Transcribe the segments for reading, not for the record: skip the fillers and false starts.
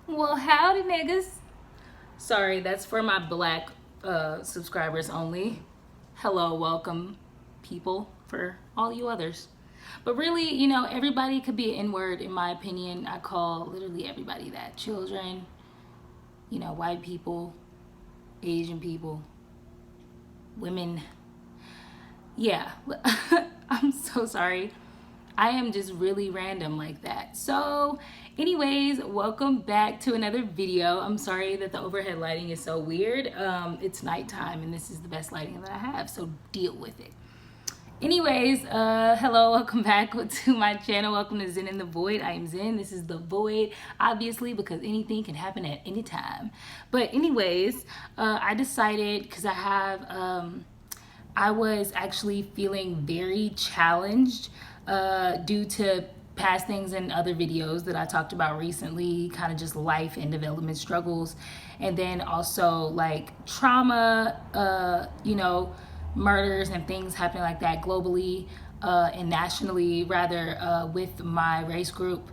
Well, howdy, niggas. Sorry, that's for my black subscribers only. Hello, welcome, people, for all you others. But really, everybody could be an N-word, in my opinion. I call literally everybody that. Children, white people, Asian people, women. Yeah, I'm so sorry. I am just really random like that. So anyways, welcome back to another video. I'm sorry that the overhead lighting is so weird. It's nighttime and this is the best lighting that I have, so deal with it. Anyways, hello, welcome back to my channel. Welcome to Zen in the Void. I am Zen. This is the Void, obviously, because anything can happen at any time. But anyways, I decided, because I was actually feeling very challenged due to past things in other videos that I talked about recently, kind of just life and development struggles, and then also like trauma, murders and things happening like that globally and nationally, rather, with my race group,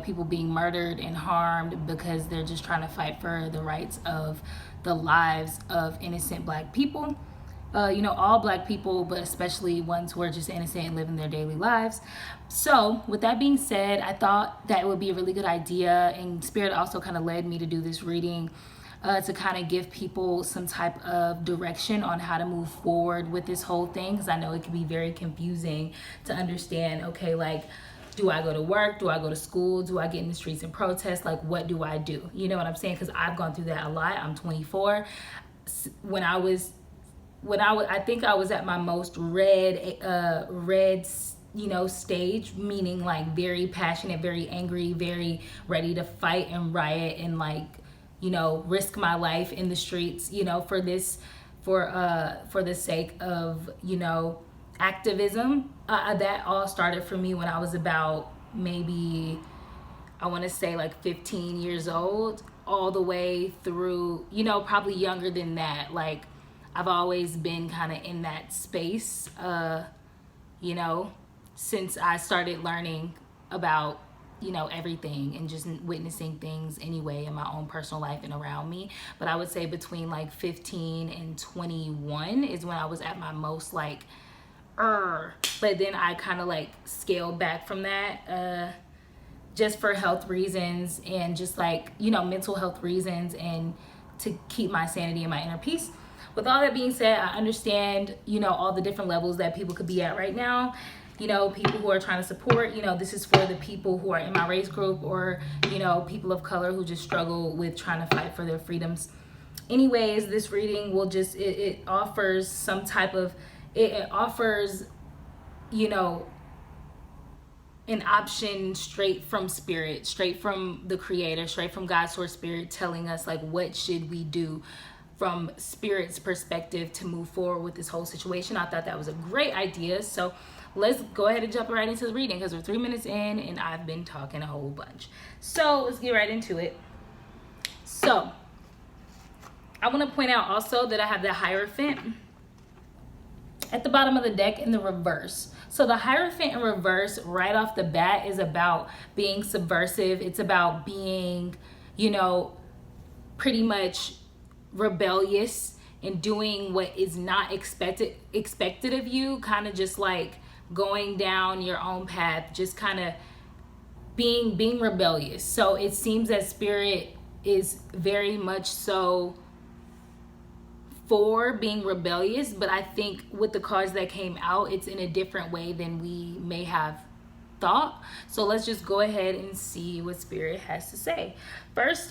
people being murdered and harmed because they're just trying to fight for the rights of the lives of innocent black people. All black people, but especially ones who are just innocent and living their daily lives. So with that being said, I thought that it would be a really good idea, and Spirit also kind of led me to do this reading to kind of give people some type of direction on how to move forward with this whole thing, because I know it can be very confusing to understand, okay, like, do I go to work? Do I go to school? Do I get in the streets and protest? Like, what do I do? You know what I'm saying? Because I've gone through that a lot. I'm 24. I think I was at my most red stage, meaning like very passionate, very angry, very ready to fight and riot and risk my life in the streets, for the sake of, activism. That all started for me when I was about, maybe, I want to say like 15 years old, all the way through, probably younger than that. Like, I've always been kind of in that space, since I started learning about, everything and just witnessing things anyway in my own personal life and around me. But I would say between like 15 and 21 is when I was at my most but then I kind of like scaled back from that, just for health reasons and just mental health reasons and to keep my sanity and my inner peace. With all that being said, I understand, all the different levels that people could be at right now. People who are trying to support, this is for the people who are in my race group, or, people of color who just struggle with trying to fight for their freedoms. Anyways, this reading will just, it offers some type of, it offers, an option straight from Spirit, straight from the Creator, straight from God's source Spirit, telling us like, what should we do from Spirit's perspective to move forward with this whole situation. I thought that was a great idea. So let's go ahead and jump right into the reading, because we're 3 minutes in and I've been talking a whole bunch. So let's get right into it. So I want to point out also that I have the Hierophant at the bottom of the deck in the reverse. So the Hierophant in reverse right off the bat is about being subversive. It's about being, pretty much rebellious and doing what is not expected of you, kind of just like going down your own path, just kind of being rebellious. So it seems that Spirit is very much so for being rebellious, but I think with the cards that came out, it's in a different way than we may have thought. So let's just go ahead and see what Spirit has to say. First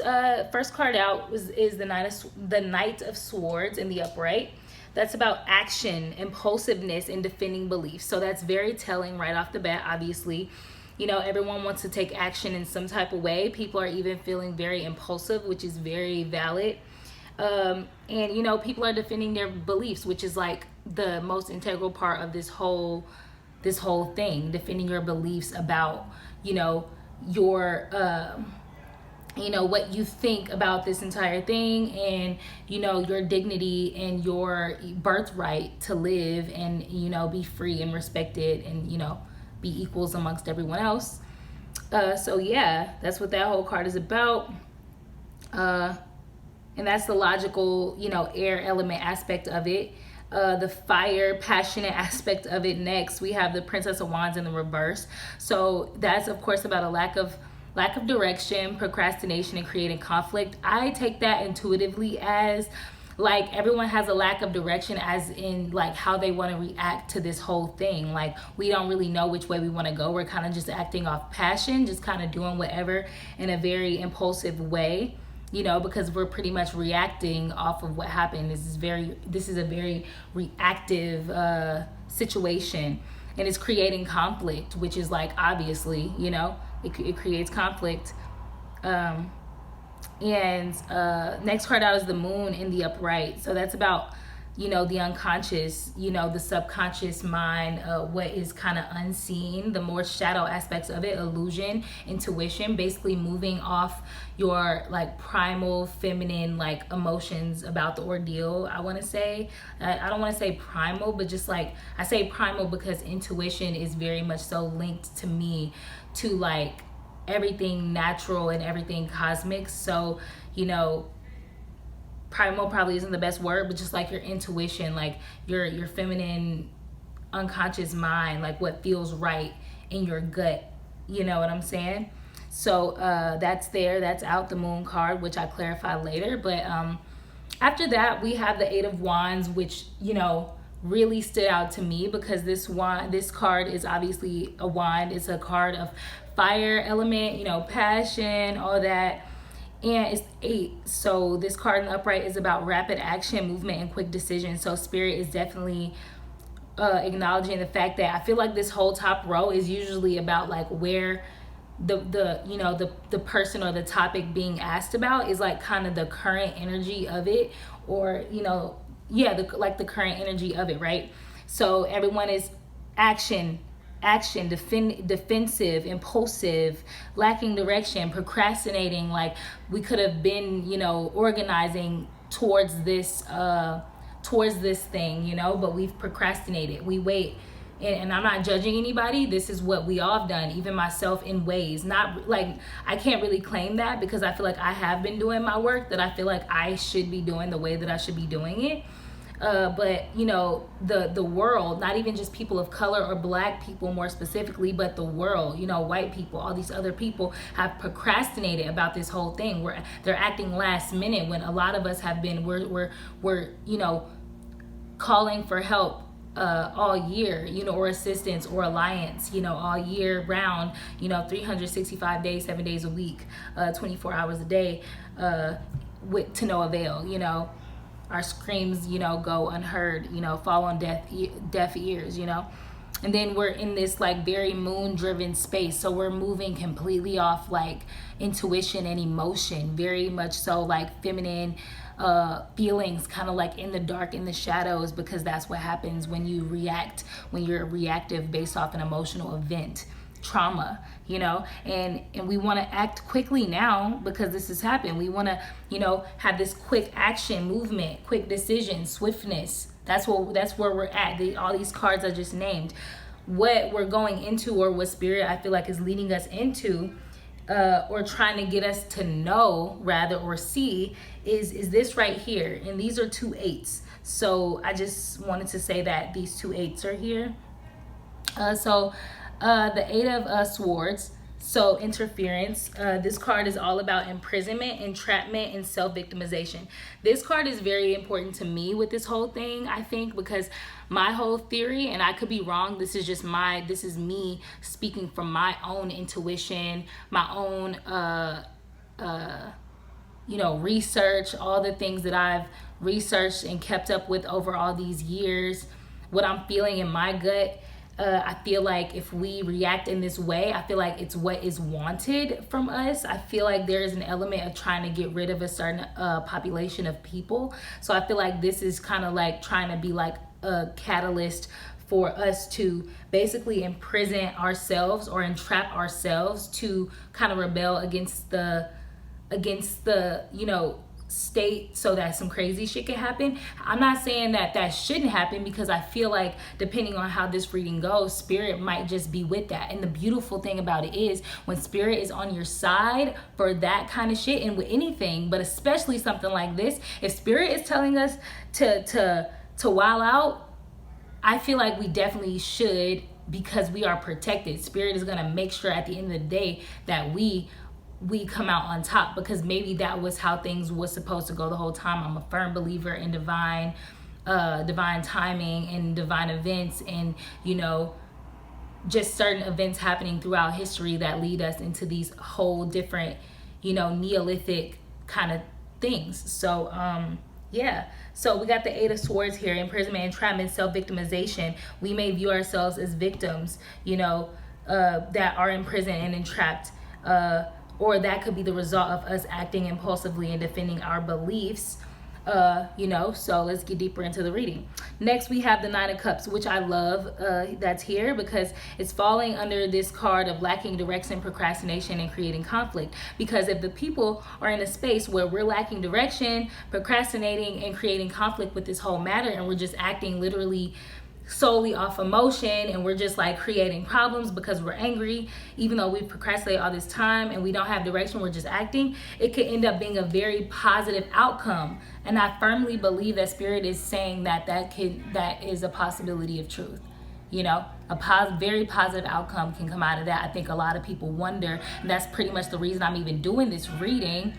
card out is the Knight of Swords in the upright. That's about action, impulsiveness, and defending beliefs. So that's very telling right off the bat. Obviously, everyone wants to take action in some type of way. People are even feeling very impulsive, which is very valid. And people are defending their beliefs, which is like the most integral part of this whole thing, defending your beliefs about, your, what you think about this entire thing, and, your dignity and your birthright to live and, be free and respected and, be equals amongst everyone else. So yeah, that's what that whole card is about. And that's the logical, air element aspect of it. The fire, passionate aspect of it. Next, we have the Princess of Wands in the reverse. So that's of course about a lack of direction, procrastination, and creating conflict. I take that intuitively as like everyone has a lack of direction, as in like how they want to react to this whole thing. Like we don't really know which way we want to go. We're kind of just acting off passion, just kind of doing whatever in a very impulsive way, because we're pretty much reacting off of what happened. This is a very reactive situation, and it's creating conflict, which is like obviously, it creates conflict. And next card out is the Moon in the upright. So that's about, the unconscious, the subconscious mind, what is kind of unseen, the more shadow aspects of it, illusion, intuition, basically moving off your like primal feminine like emotions about the ordeal. I want to say, I don't want to say primal, but just like I say primal because intuition is very much so linked to me to like everything natural and everything cosmic. So primal probably isn't the best word, but just like your intuition, like your feminine unconscious mind, like what feels right in your gut, you know what I'm saying? So that's out, the Moon card, which I clarify later. But after that we have the Eight of Wands, which really stood out to me because this card is obviously a wand. It's a card of fire element, passion, all that. And it's 8. So this card in the upright is about rapid action, movement, and quick decisions. So Spirit is definitely acknowledging the fact that I feel like this whole top row is usually about like where the person or the topic being asked about is like kind of the current energy of it, or the current energy of it, right? So everyone is action, defensive, impulsive, lacking direction, procrastinating. Like we could have been, organizing towards this thing, but we've procrastinated. We wait. And I'm not judging anybody. This is what we all have done, even myself, in ways. Not like I can't really claim that because I feel like I have been doing my work that I feel like I should be doing the way that I should be doing it. But the world, not even just people of color or black people more specifically, but the world, white people, all these other people have procrastinated about this whole thing, where they're acting last minute when a lot of us have been, we're calling for help all year, or assistance or alliance, all year round, 365 days, 7 days a week, 24 hours a day, to no avail. Our screams, go unheard, fall on deaf ears, And then we're in this like very moon driven space. So we're moving completely off like intuition and emotion, very much so like feminine feelings, kind of like in the dark, in the shadows, because that's what happens when you react, when you're reactive based off an emotional event, trauma, and we want to act quickly now because this has happened. We want to, have this quick action, movement, quick decision, swiftness. That's where we're at. All these cards I just named, what we're going into, or what Spirit I feel like is leading us into, or trying to get us to know rather, or see, is this right here. And these are 2 8s. So I just wanted to say that these 2 8s are here. The Eight of Swords, so interference. This card is all about imprisonment, entrapment, and self-victimization. This card is very important to me with this whole thing, I think, because my whole theory, and I could be wrong, this is me speaking from my own intuition, my own research, all the things that I've researched and kept up with over all these years, what I'm feeling in my gut. I feel like if we react in this way, I feel like it's what is wanted from us. I feel like there is an element of trying to get rid of a certain population of people. So I feel like this is kind of like trying to be like a catalyst for us to basically imprison ourselves or entrap ourselves to kind of rebel against the state so that some crazy shit can happen. I'm not saying that that shouldn't happen, because I feel like depending on how this reading goes, spirit might just be with that. And the beautiful thing about it is when spirit is on your side for that kind of shit, and with anything, but especially something like this, if spirit is telling us to wild out, I feel like we definitely should, because we are protected. Spirit is going to make sure at the end of the day that we come out on top, because maybe that was how things was supposed to go the whole time. I'm a firm believer in divine timing and divine events, and just certain events happening throughout history that lead us into these whole different Neolithic kind of things. So yeah, so we got the Eight of Swords here: imprisonment, entrapment, self-victimization. We may view ourselves as victims that are imprisoned and entrapped, or that could be the result of us acting impulsively and defending our beliefs. So let's get deeper into the reading. Next, we have the Nine of Cups, which I love that's here, because it's falling under this card of lacking direction, procrastination, and creating conflict. Because if the people are in a space where we're lacking direction, procrastinating, and creating conflict with this whole matter, and we're just acting literally solely off emotion, and we're just like creating problems because we're angry, even though we procrastinate all this time and we don't have direction, we're just acting, it could end up being a very positive outcome. And I firmly believe that spirit is saying that is a possibility of truth. Very positive outcome can come out of that. I think a lot of people wonder, and that's pretty much the reason I'm even doing this reading.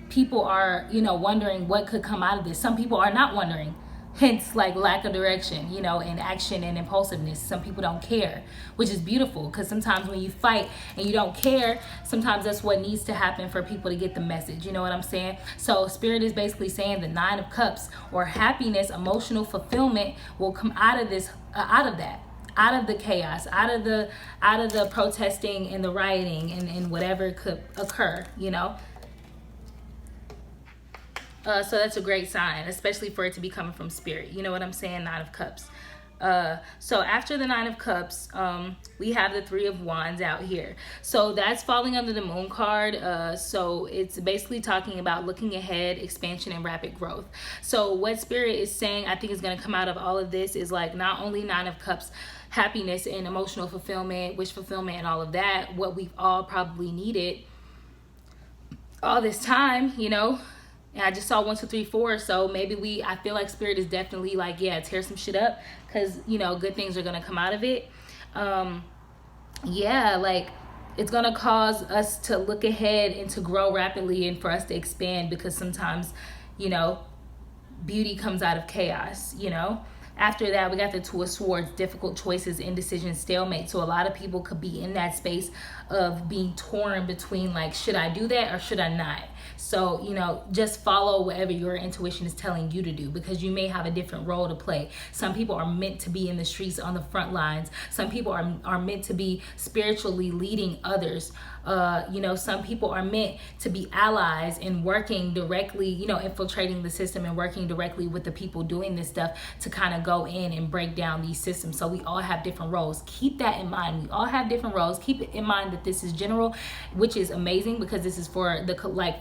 People are, wondering what could come out of this. Some people are not wondering, hence like lack of direction, and action and impulsiveness. Some people don't care, which is beautiful, because sometimes when you fight and you don't care, sometimes that's what needs to happen for people to get the message. You know what I'm saying? So spirit is basically saying the Nine of Cups, or happiness, emotional fulfillment, will come out of this, out of the chaos, out of the protesting and the rioting and whatever could occur, So that's a great sign, especially for it to be coming from spirit. You know what I'm saying? Nine of Cups. So after the Nine of Cups, we have the Three of Wands out here. So that's falling under the Moon card. So it's basically talking about looking ahead, expansion, and rapid growth. So what spirit is saying, I think is going to come out of all of this, is like not only Nine of Cups, happiness and emotional fulfillment, wish fulfillment, and all of that, what we've all probably needed all this time, And I just saw 1, 2, 3, 4. So maybe I feel like spirit is definitely like, yeah, tear some shit up, because good things are gonna come out of it. Like it's gonna cause us to look ahead and to grow rapidly, and for us to expand, because sometimes beauty comes out of chaos. After that, we got the Two of Swords: difficult choices, indecision, stalemate. So a lot of people could be in that space of being torn between like, should I do that or should I not? So, just follow whatever your intuition is telling you to do, because you may have a different role to play. Some people are meant to be in the streets on the front lines. Some people are meant to be spiritually leading others. Some people are meant to be allies and working directly, infiltrating the system and working directly with the people doing this stuff to kind of go in and break down these systems. So we all have different roles. Keep that in mind. We all have different roles. Keep it in mind that this is general, which is amazing, because this is for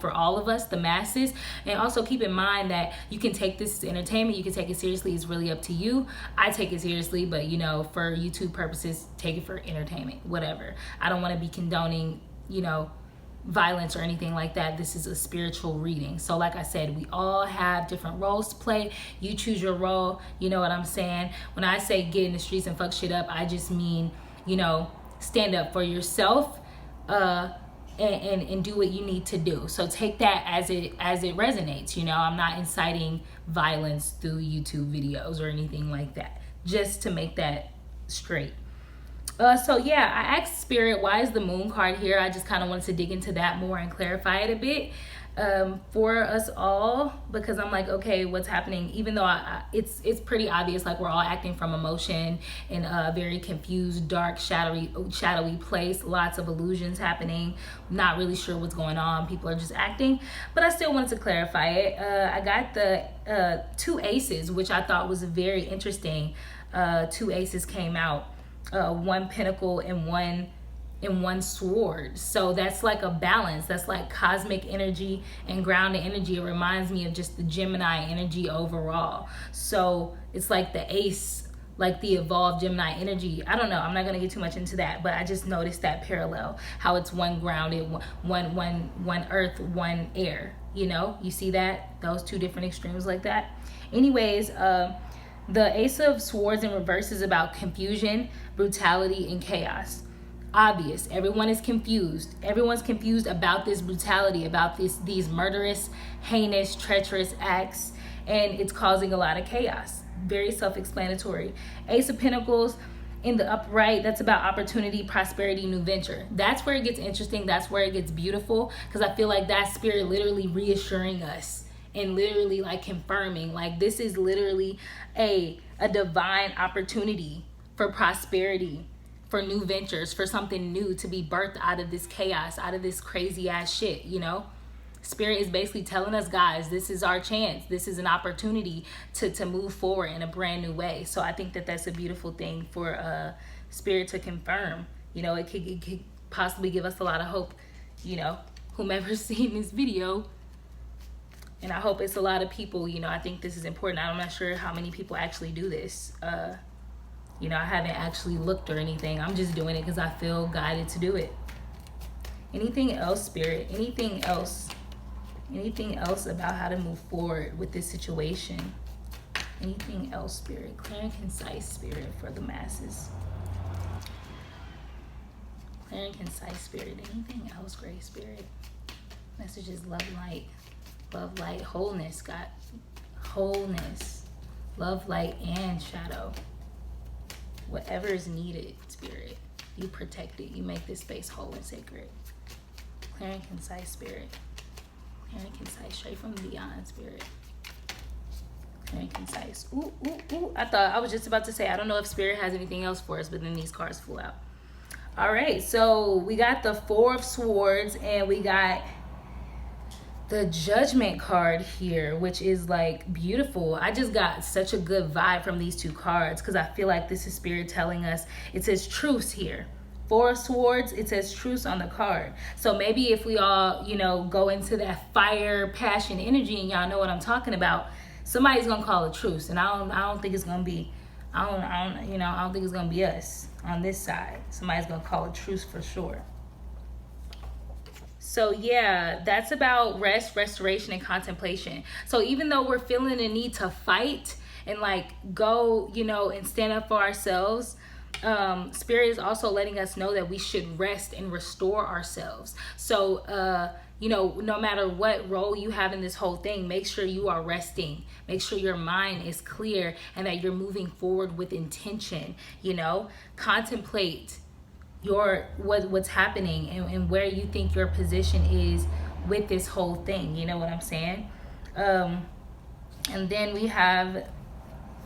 for all of us, the masses. And also keep in mind that you can take this as entertainment. You can take it seriously. It's really up to you. I take it seriously, but for YouTube purposes, take it for entertainment, whatever. I don't want to be condoning violence or anything like that. This is a spiritual reading. So like I said, we all have different roles to play. You choose your role. You know what I'm saying? When I say get in the streets and fuck shit up, I just mean, stand up for yourself, and do what you need to do. So take that as it resonates. I'm not inciting violence through YouTube videos or anything like that, just to make that straight. So yeah, I asked spirit, why is the Moon card here? I just kind of wanted to dig into that more and clarify it a bit for us all, because I'm like, okay, what's happening? Even though it's pretty obvious, like we're all acting from emotion in a very confused, dark, shadowy place. Lots of illusions happening. Not really sure what's going on. People are just acting, but I still wanted to clarify it. I got the 2 aces, which I thought was very interesting. 2 aces came out. 1 pentacle and 1 in one sword. So that's like a balance. That's like cosmic energy and grounded energy. It reminds me of just the Gemini energy overall. So it's like the ace, like the evolved Gemini energy. I don't know, I'm not going to get too much into that, but I just noticed that parallel, how it's one grounded, one earth, one air. You know, you see that, those two different extremes like that. Anyways, the Ace of Swords in reverse is about confusion, brutality, and chaos. Obvious, everyone is confused. Everyone's confused about this brutality, about these murderous, heinous, treacherous acts, and it's causing a lot of chaos. Very self-explanatory. Ace of Pentacles in the upright, that's about opportunity, prosperity, new venture. That's where it gets interesting. That's where it gets beautiful, because I feel like that spirit literally reassuring us and literally like confirming, like this is literally a divine opportunity for prosperity, for new ventures, for something new to be birthed out of this chaos, out of this crazy ass shit, you know? Spirit is basically telling us, guys, this is our chance. This is an opportunity to move forward in a brand new way. So I think that that's a beautiful thing for Spirit to confirm. You know, it could possibly give us a lot of hope, you know, whomever's seen this video. And I hope it's a lot of people. You know, I think this is important. I'm not sure how many people actually do this. You know, I haven't actually looked or anything. I'm just doing it because I feel guided to do it. Anything else, Spirit? Anything else? Anything else about how to move forward with this situation? Anything else, Spirit? Clear and concise, Spirit, for the masses. Clear and concise, Spirit. Anything else, Great Spirit? Messages, love, light. Love, light, wholeness, God. Wholeness. Love, light, and shadow. Whatever is needed, Spirit, you protect it. You make this space whole and sacred. Clear and concise, Spirit. Clear and concise, straight from beyond, Spirit. Clear and concise. Ooh, ooh, ooh. I was just about to say, I don't know if Spirit has anything else for us, but then these cards flew out. All right, so we got the Four of Swords, and we got the Judgment card here, which is like beautiful. I just got such a good vibe from these two cards because I feel like this is Spirit telling us, it says truce here. Four of Swords, it says truce on the card. So maybe if we all, you know, go into that fire, passion, energy, and y'all know what I'm talking about, somebody's gonna call a truce, and I don't think it's gonna be, I don't think it's gonna be us on this side. Somebody's gonna call a truce for sure. So yeah, that's about rest, restoration, and contemplation. So even though we're feeling the need to fight and like go, you know, and stand up for ourselves, Spirit is also letting us know that we should rest and restore ourselves. So, you know, no matter what role you have in this whole thing, make sure you are resting. Make sure your mind is clear and that you're moving forward with intention, you know, contemplate what's happening and where you think your position is with this whole thing, you know what I'm saying? And then we have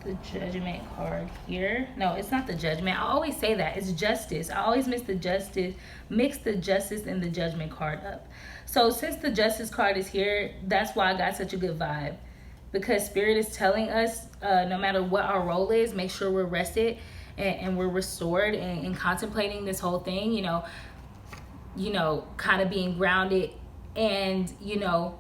the Judgment card here. No, it's not the Judgment. I always say that. It's Justice. I always mix the Justice and the Judgment card up. So since the Justice card is here, that's why I got such a good vibe, because Spirit is telling us no matter what our role is, make sure we're rested and we're restored and contemplating this whole thing, you know, kind of being grounded and, you know,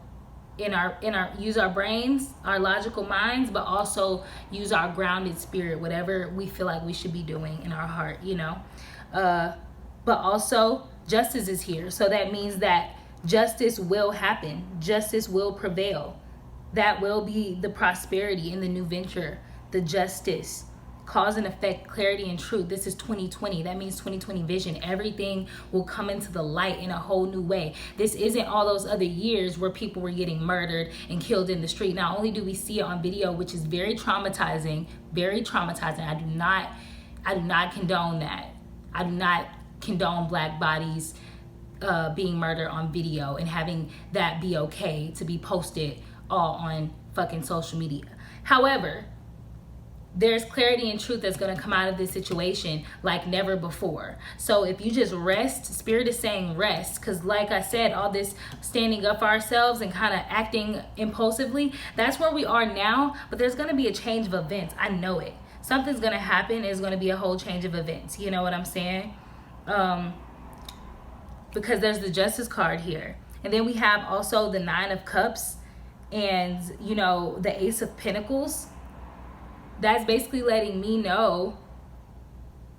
in our use our brains, our logical minds, but also use our grounded spirit, whatever we feel like we should be doing in our heart, you know. But also justice is here. So that means that justice will happen. Justice will prevail. That will be the prosperity in the new venture, the justice. Cause and effect, clarity and truth. This is 2020. That means 2020 vision. Everything will come into the light in a whole new way. This isn't all those other years where people were getting murdered and killed in the street. Not only do we see it on video, which is very traumatizing, very traumatizing. I do not condone that. I do not condone black bodies being murdered on video and having that be okay to be posted all on fucking social media. However, there's clarity and truth that's going to come out of this situation like never before. So if you just rest, Spirit is saying rest, because like I said, all this standing up for ourselves and kind of acting impulsively, that's where we are now. But there's going to be a change of events. I know it. Something's going to happen. There's going to be a whole change of events. You know what I'm saying? because there's the Justice card here. And then we have also the Nine of Cups and, you know, the Ace of Pentacles. That's basically letting me know,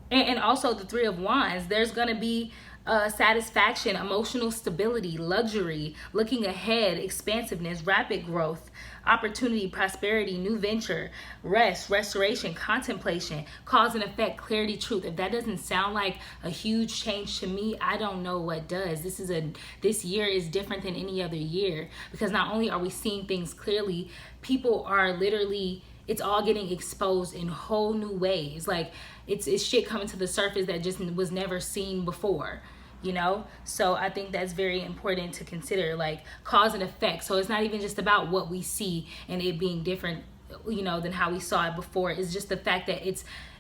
and also the Three of Wands, there's going to be satisfaction, emotional stability, luxury, looking ahead, expansiveness, rapid growth, opportunity, prosperity, new venture, rest, restoration, contemplation, cause and effect, clarity, truth. If that doesn't sound like a huge change to me, I don't know what does. This year is different than any other year, because not only are we seeing things clearly, people are literally, it's all getting exposed in whole new ways. Like it's shit coming to the surface that just was never seen before, you know? So I think that's very important to consider, like cause and effect. So it's not even just about what we see and it being different, you know, than how we saw it before. It's just the fact that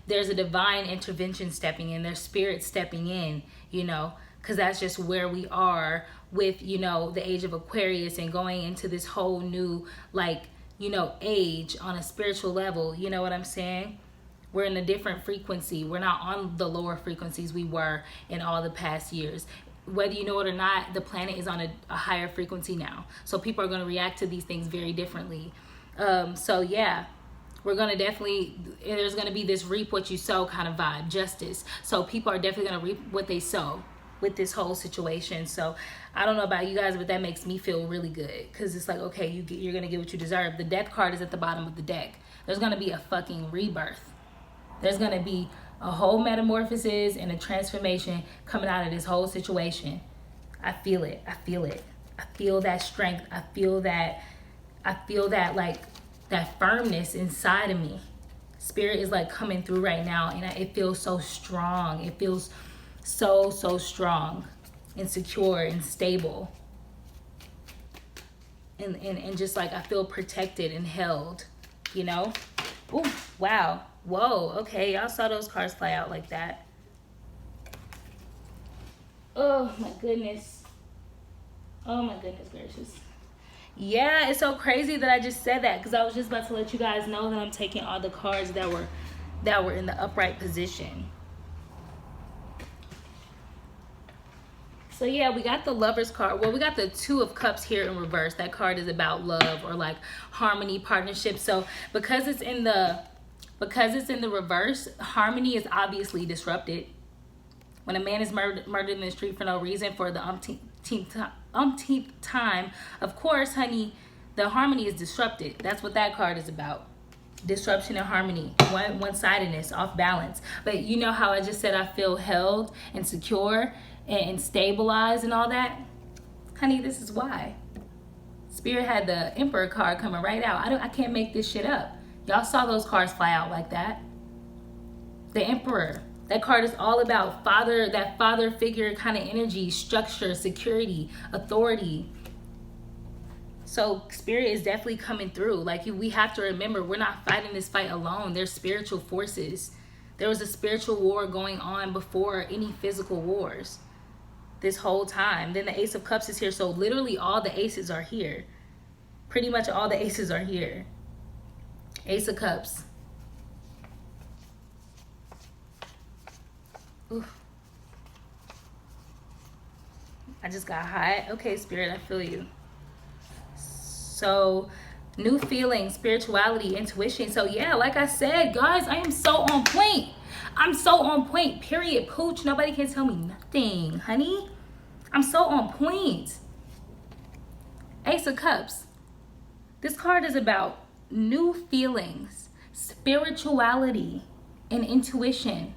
there's a divine intervention stepping in, there's spirit stepping in, you know, because that's just where we are with, you know, the age of Aquarius and going into this whole new, like, you know, age on a spiritual level. You know what I'm saying? We're in a different frequency. We're not on the lower frequencies we were in all the past years. Whether you know it or not, the planet is on a higher frequency now. So people are going to react to these things very differently. So yeah, we're going to definitely, there's going to be this reap what you sow kind of vibe, justice. So people are definitely going to reap what they sow with this whole situation. So I don't know about you guys, but that makes me feel really good, because it's like, okay, you're gonna get what you deserve. The Death card is at the bottom of the deck. There's gonna be a fucking rebirth. There's gonna be a whole metamorphosis and a transformation coming out of this whole situation. I feel it. I feel it. I feel that strength. I feel that like that firmness inside of me. Spirit is like coming through right now, and it feels so strong. It feels so strong and secure and stable, and just like I feel protected and held, you know. Oh wow, whoa, okay, y'all saw those cards fly out like that. Oh my goodness, oh my goodness gracious. Yeah, it's so crazy that I just said that, because I was just about to let you guys know that I'm taking all the cards that were in the upright position. So yeah, we got the Lovers card. Well, we got the Two of Cups here in reverse. That card is about love or like harmony, partnership. So because it's in the reverse, harmony is obviously disrupted. When a man is murdered in the street for no reason for the umpteenth time, of course, honey, the harmony is disrupted. That's what that card is about. Disruption and harmony, one-sidedness, off balance. But you know how I just said I feel held and secure and stabilized and all that? Honey, this is why. Spirit had the Emperor card coming right out. I can't make this shit up. Y'all saw those cards fly out like that. The Emperor. That card is all about father, that father figure kind of energy, structure, security, authority. So Spirit is definitely coming through. Like, we have to remember, we're not fighting this fight alone. There's spiritual forces. There was a spiritual war going on before any physical wars this whole time. Then the Ace of Cups is here. So literally all the aces are here. Pretty much all the aces are here. Ace of Cups. Oof. I just got hot. Okay, Spirit, I feel you. So new feelings, spirituality, intuition. So yeah, like I said, guys, I am so on point. I'm so on point, period, pooch. Nobody can tell me nothing, honey. I'm so on point. Ace of Cups. This card is about new feelings, spirituality, and intuition.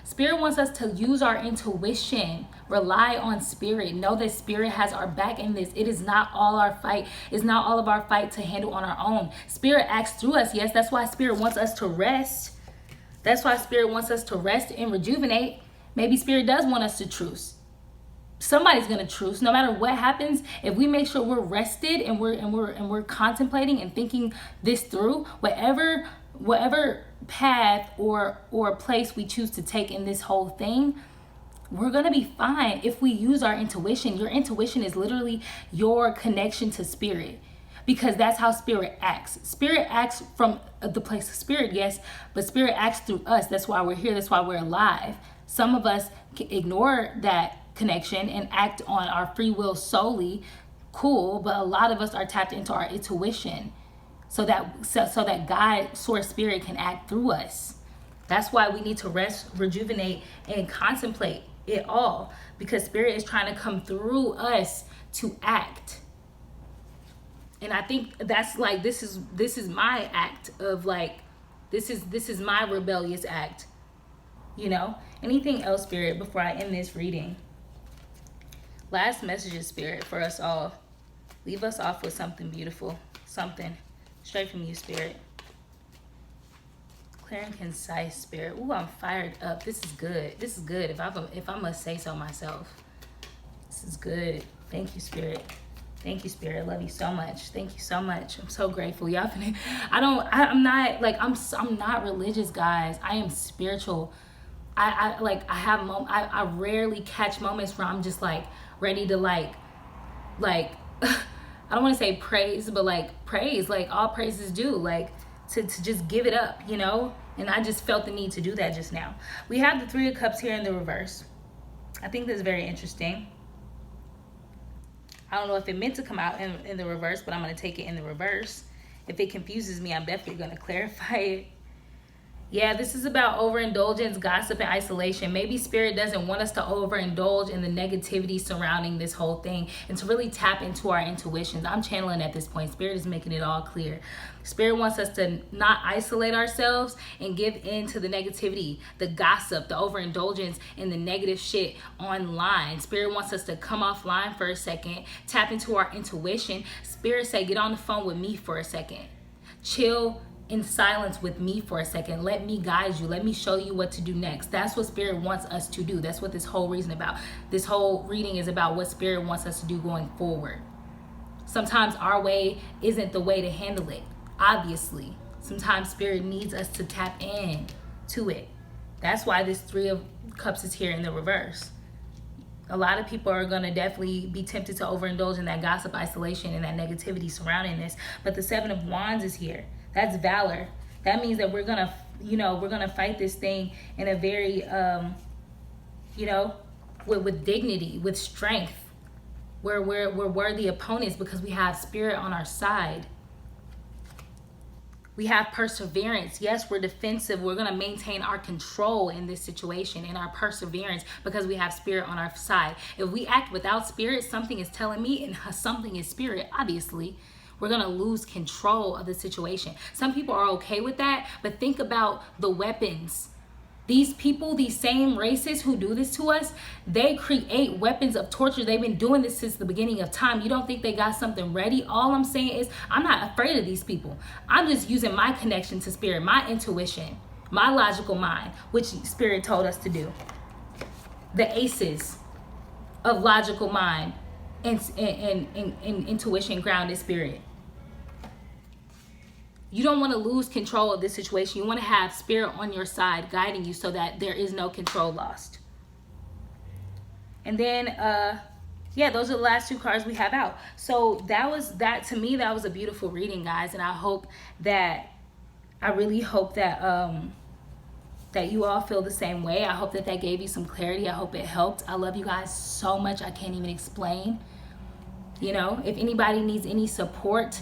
Spirit wants us to use our intuition, rely on Spirit, know that Spirit has our back in this. It is not all our fight. It's not all of our fight to handle on our own. Spirit acts through us. Yes, that's why Spirit wants us to rest. That's why Spirit wants us to rest and rejuvenate. Maybe Spirit does want us to truce. Somebody's gonna truce. No matter what happens, if we make sure we're rested and we're contemplating and thinking this through, whatever path or place we choose to take in this whole thing, we're gonna be fine if we use our intuition. Your intuition is literally your connection to Spirit, because that's how Spirit acts. Spirit acts from the place of Spirit, yes, but Spirit acts through us. That's why we're here. That's why we're alive. Some of us ignore that connection and act on our free will solely, cool. But a lot of us are tapped into our intuition, so that God, source, spirit can act through us. That's why we need to rest, rejuvenate, and contemplate it all, because spirit is trying to come through us to act. And I think that's like, this is my act of like, this is my rebellious act, you know. Anything else, spirit, before I end this reading? Last messages, spirit, for us all. Leave us off with something beautiful, something straight from you, spirit. Clear and concise, spirit. Ooh, I'm fired up. This is good. This is good. If I must say so myself, this is good. Thank you, spirit. Thank you, spirit. I love you so much. Thank you so much. I'm so grateful. Y'all, I'm not religious, guys. I am spiritual. I rarely catch moments where I'm just like ready to like I don't want to say praise, but like praise, like all praises due, like to just give it up, you know. And I just felt the need to do that just now. We have the Three of Cups here in the reverse. I think that's very interesting. I don't know if it meant to come out in the reverse, but I'm going to take it in the reverse. If it confuses me, I'm definitely going to clarify it. Yeah, this is about overindulgence, gossip, and isolation. Maybe spirit doesn't want us to overindulge in the negativity surrounding this whole thing and to really tap into our intuitions. I'm channeling at this point. Spirit is making it all clear. Spirit wants us to not isolate ourselves and give in to the negativity, the gossip, the overindulgence, and the negative shit online. Spirit wants us to come offline for a second, tap into our intuition. Spirit say, get on the phone with me for a second. Chill in silence with me for a second. Let me guide you. Let me show you what to do next. That's what spirit wants us to do. That's what this whole reason about. This whole reading is about what spirit wants us to do going forward. Sometimes our way isn't the way to handle it, obviously. Sometimes spirit needs us to tap in to it. That's why this Three of Cups is here in the reverse. A lot of people are going to definitely be tempted to overindulge in that gossip, isolation, and that negativity surrounding this. But the Seven of Wands is here. That's valor. That means that we're gonna, we're gonna fight this thing in a very, with dignity, with strength. We're worthy opponents because we have spirit on our side. We have perseverance. Yes, we're defensive. We're gonna maintain our control in this situation, in our perseverance, because we have spirit on our side. If we act without spirit, something is telling me, and something is spirit, obviously. We're going to lose control of the situation. Some people are okay with that, but think about the weapons. These people, these same racists who do this to us, they create weapons of torture. They've been doing this since the beginning of time. You don't think they got something ready? All I'm saying is I'm not afraid of these people. I'm just using my connection to spirit, my intuition, my logical mind, which spirit told us to do. The aces of logical mind and intuition, grounded spirit. You don't want to lose control of this situation. You want to have spirit on your side guiding you so that there is no control lost. And then, those are the last two cards we have out. So to me, that was a beautiful reading, guys. And I really hope that you all feel the same way. I hope that gave you some clarity. I hope it helped. I love you guys so much. I can't even explain. If anybody needs any support,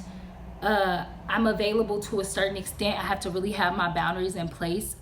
I'm available to a certain extent. I have to really have my boundaries in place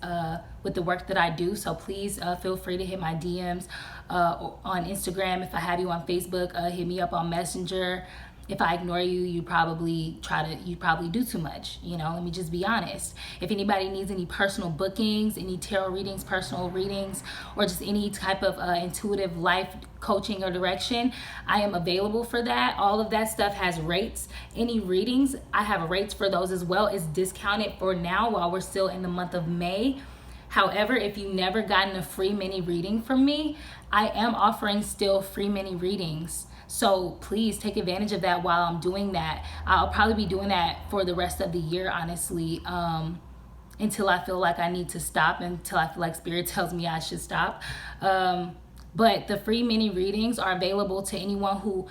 with the work that I do. So please feel free to hit my DMs on Instagram. If I have you on Facebook, hit me up on Messenger. If I ignore you, you probably do too much. Let me just be honest. If anybody needs any personal bookings, any tarot readings, personal readings, or just any type of intuitive life coaching or direction, I am available for that. All of that stuff has rates. Any readings, I have rates for those as well. It's discounted for now while we're still in the month of May. However, if you've never gotten a free mini reading from me, I am offering still free mini readings. So please take advantage of that while I'm doing that. I'll probably be doing that for the rest of the year, honestly, until I feel like I need to stop, until I feel like spirit tells me I should stop. But the free mini readings are available to anyone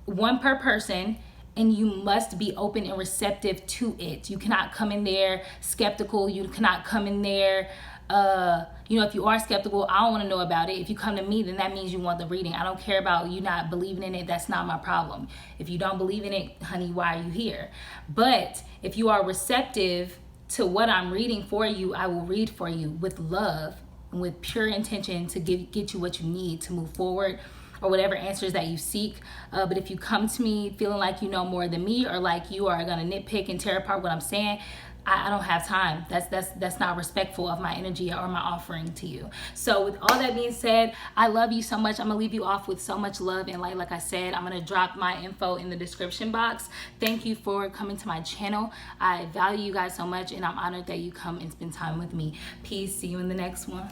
one per person, and you must be open and receptive to it. You cannot come in there skeptical. You cannot come in there if you are skeptical, I don't want to know about it. If you come to me, then that means you want the reading. I don't care about you not believing in it. That's not my problem. If you don't believe in it, honey, why are you here? But if you are receptive to what I'm reading for you, I will read for you with love and with pure intention to get you what you need to move forward, or whatever answers that you seek. But if you come to me feeling like you know more than me, or like you are gonna nitpick and tear apart what I'm saying, I don't have time. That's not respectful of my energy or my offering to you. So with all that being said, I love you so much. I'm gonna leave you off with so much love and light. Like I said, I'm gonna drop my info in the description box. Thank you for coming to my channel. I value you guys so much, and I'm honored that you come and spend time with me. Peace. See you in the next one.